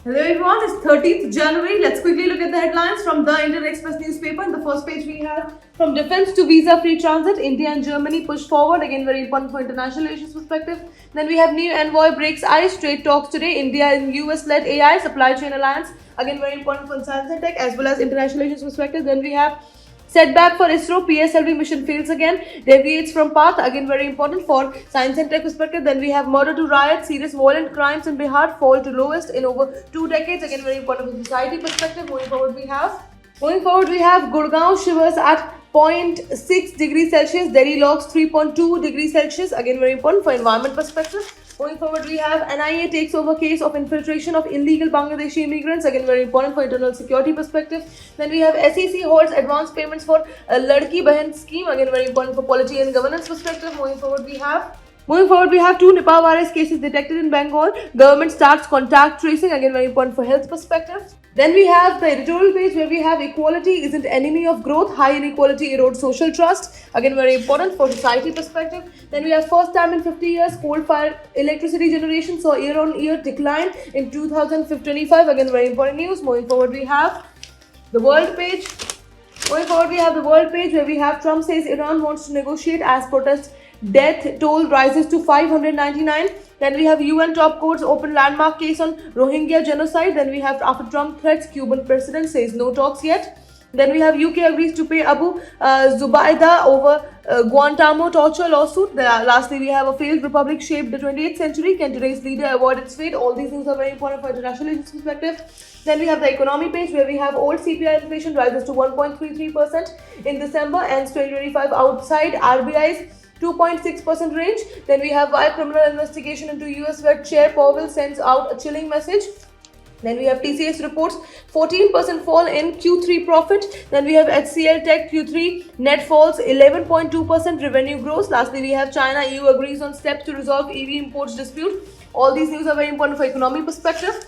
Hello everyone, it's 13th January. Let's quickly look at the headlines from the Indian Express newspaper. In the first page, we have from defense to visa-free transit, India and Germany push forward. Again, very important for international relations perspective. Then we have new envoy breaks ice, trade talks today. India and US-led AI supply chain alliance. Again, very important for science and tech as well as international relations perspective. Then we have setback for ISRO, PSLV mission fails again, deviates from path, again very important for science and tech perspective. Then we have murder to riot, serious violent crimes in Bihar fall to lowest in over 2 decades, again very important for society perspective. Moving forward, we have Gurgaon shivers at 0.6 degrees Celsius, Delhi logs 3.2 degrees Celsius, again very important for environment perspective. Going forward, we have NIA takes over case of infiltration of illegal Bangladeshi immigrants, again very important for internal security perspective. Then we have SEC holds advance payments for a Ladki Bahan scheme, again very important for polity and governance perspective. Moving forward, we have 2 Nipah virus cases detected in Bengal. Government starts contact tracing, again very important for health perspective. Then we have the editorial page where we have equality isn't enemy of growth, high inequality erodes social trust, again very important for society perspective. Then we have first time in 50 years coal-fired electricity generation saw year-on-year decline in 2025, again very important news. Moving forward, we have the world page. Where we have Trump says Iran wants to negotiate as protest death toll rises to 599. Then we have UN top courts open landmark case on Rohingya genocide. Then we have after Trump threats, Cuban president says no talks yet. Then we have UK agrees to pay Abu Zubaydah over Guantanamo torture lawsuit. Lastly, we have a failed republic shaped the 28th century. Can today's leader avoid its fate? All these things are very important for international relations perspective. Then we have the economy page where we have old CPI inflation rises to 1.33% in December, ends 2025 outside RBI's 2.6% range. Then we have why criminal investigation into US Fed Chair Powell sends out a chilling message. Then we have TCS reports 14% fall in Q3 profit. Then we have HCL Tech Q3 net falls 11.2% revenue growth. Lastly, we have China EU agrees on steps to resolve EV imports dispute. All these news are very important for economic perspective.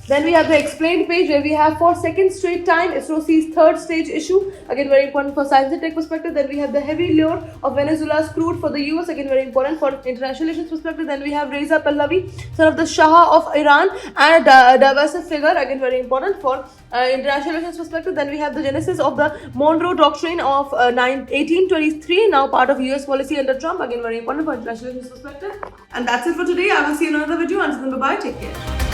Then we have the explained page where we have for second straight time ISRO sees third stage issue, again very important for science and tech perspective. Then we have the heavy lure of Venezuela's crude for the US, again very important for international relations perspective. Then we have Reza Pahlavi, son of the Shah of Iran and a divisive figure, again very important for international relations perspective. Then we have the genesis of the Monroe Doctrine of 1823, now part of US policy under Trump, again very important for international relations perspective. And that's it for today. I will see you in another video. Until then, bye-bye. Take care.